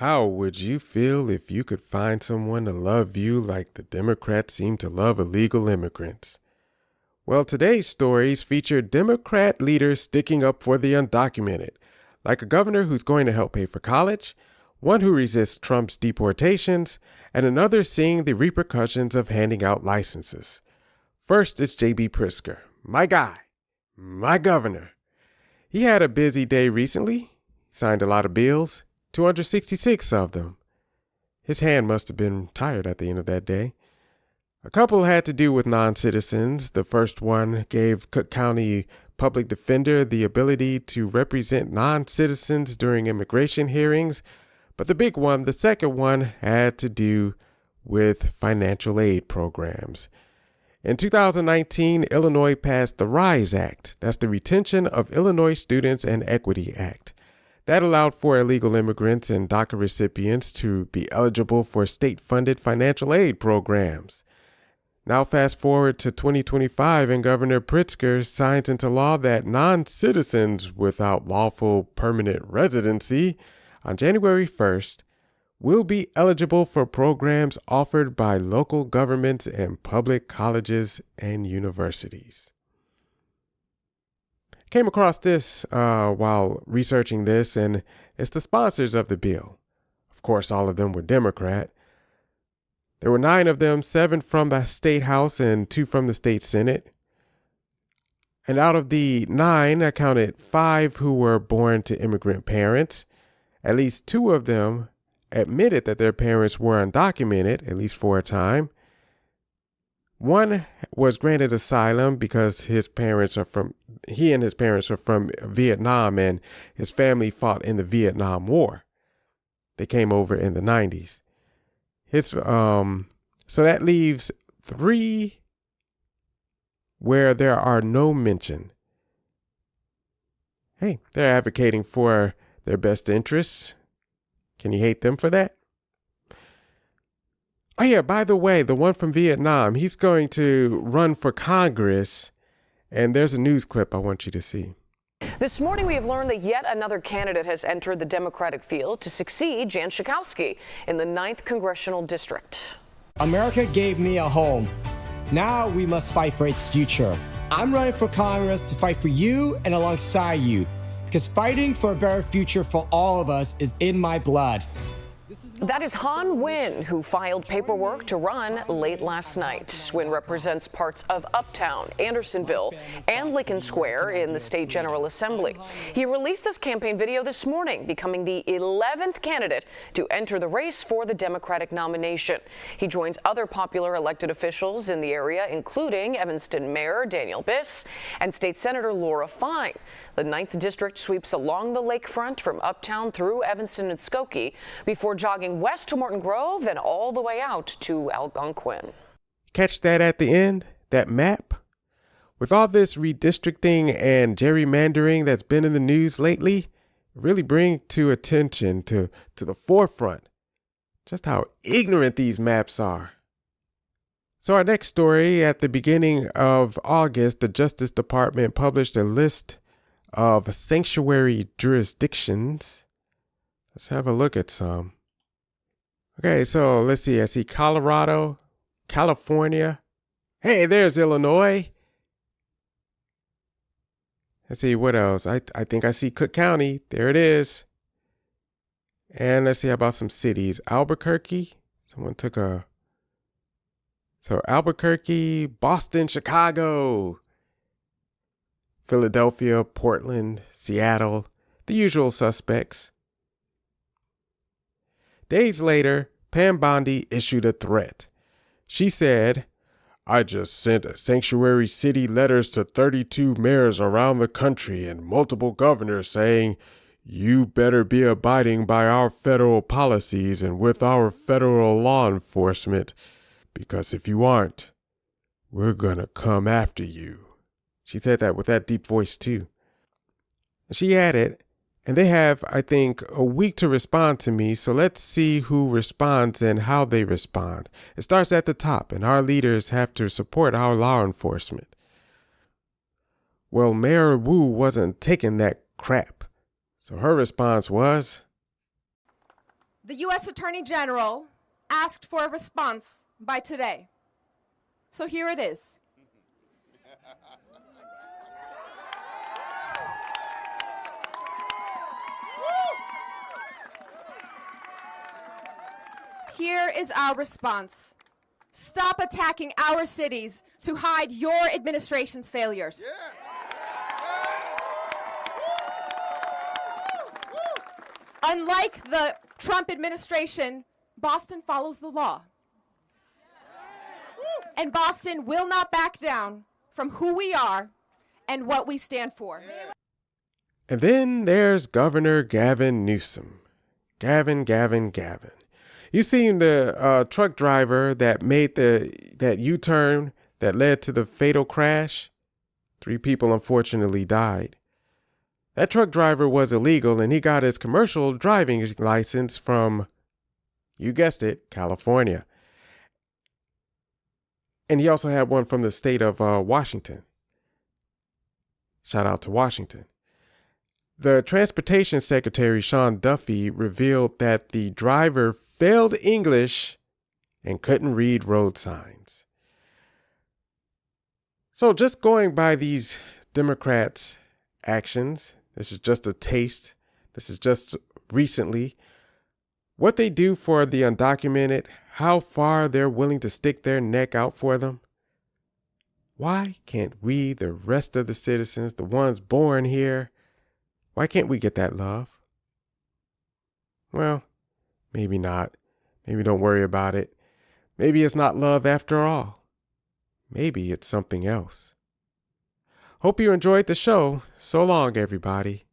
How would you feel if you could find someone to love you like the Democrats seem to love illegal immigrants? Well, today's stories feature Democrat leaders sticking up for the undocumented, like a governor who's going to help pay for college, one who resists Trump's deportations, and another seeing the repercussions of handing out licenses. First is J.B. Pritzker, my guy, my governor. He had a busy day recently, signed a lot of bills, 266 of them. His hand must have been tired at the end of that day. A couple had to do with non-citizens. The first one gave Cook County Public Defender the ability to represent non-citizens during immigration hearings. But the big one, the second one, had to do with financial aid programs. In 2019, Illinois passed the RISE Act. That's the Retention of Illinois Students and Equity Act. That allowed for illegal immigrants and DACA recipients to be eligible for state-funded financial aid programs. Now fast forward to 2025 and Governor Pritzker signs into law that non-citizens without lawful permanent residency on January 1st will be eligible for programs offered by local governments and public colleges and universities. Came across this while researching this, and it's the sponsors of the bill. Of course, all of them were Democrat. There were 9 of them, 7 from the state house and 2 from the state senate. And out of the 9, I counted 5 who were born to immigrant parents. At least 2 of them admitted that their parents were undocumented, at least for a time. One was granted asylum because he and his parents are from Vietnam, and his family fought in the Vietnam War. They came over in the 90s. So that leaves 3 where there are no mention. Hey, they're advocating for their best interests. Can you hate them for that? Oh yeah, by the way, the one from Vietnam, he's going to run for Congress, and there's a news clip I want you to see. This morning, we have learned that yet another candidate has entered the Democratic field to succeed Jan Schakowsky in the 9th Congressional District. America gave me a home. Now we must fight for its future. I'm running for Congress to fight for you and alongside you, because fighting for a better future for all of us is in my blood. That is Han Nguyen, who filed paperwork to run late last night. Nguyen represents parts of Uptown, Andersonville, and Lincoln Square in the State General Assembly. He released this campaign video this morning, becoming the 11th candidate to enter the race for the Democratic nomination. He joins other popular elected officials in the area, including Evanston Mayor Daniel Biss and State Senator Laura Fine. The 9th District sweeps along the lakefront from Uptown through Evanston and Skokie before jogging west to Morton Grove and all the way out to Algonquin. Catch that at the end, that map? With all this redistricting and gerrymandering that's been in the news lately, it really brings to attention, to the forefront, just how ignorant these maps are. So our next story, at the beginning of August, the Justice Department published a list of sanctuary jurisdictions. Let's have a look at some. Okay, so let's see. I see Colorado, California. Hey, there's Illinois. Let's see, what else? I think I see Cook County. There it is. And let's see, how about some cities? Albuquerque. Someone took a... So Albuquerque, Boston, Chicago, Philadelphia, Portland, Seattle, the usual suspects. Days later, Pam Bondi issued a threat. She said, "I just sent sanctuary city letters to 32 mayors around the country and multiple governors saying, you better be abiding by our federal policies and with our federal law enforcement, because if you aren't, we're gonna come after you." She said that with that deep voice too. She added, and they have, I think, a week to respond to me, so let's see who responds and how they respond. It starts at the top, and our leaders have to support our law enforcement. Well, Mayor Wu wasn't taking that crap, so her response was, The U.S. Attorney General asked for a response by today. So here it is. Here is our response. Stop attacking our cities to hide your administration's failures. Unlike the Trump administration, Boston follows the law. And Boston will not back down from who we are and what we stand for. And then there's Governor Gavin Newsom. Gavin. You seen the truck driver that made that U-turn that led to the fatal crash? 3 people unfortunately died. That truck driver was illegal, and he got his commercial driving license from, you guessed it, California. And he also had one from the state of Washington. Shout out to Washington. The Transportation Secretary, Sean Duffy, revealed that the driver failed English and couldn't read road signs. So just going by these Democrats' actions, this is just a taste. This is just recently. What they do for the undocumented, how far they're willing to stick their neck out for them. Why can't we, the rest of the citizens, the ones born here, why can't we get that love? Well, maybe not. Maybe don't worry about it. Maybe it's not love after all. Maybe it's something else. Hope you enjoyed the show. So long, everybody.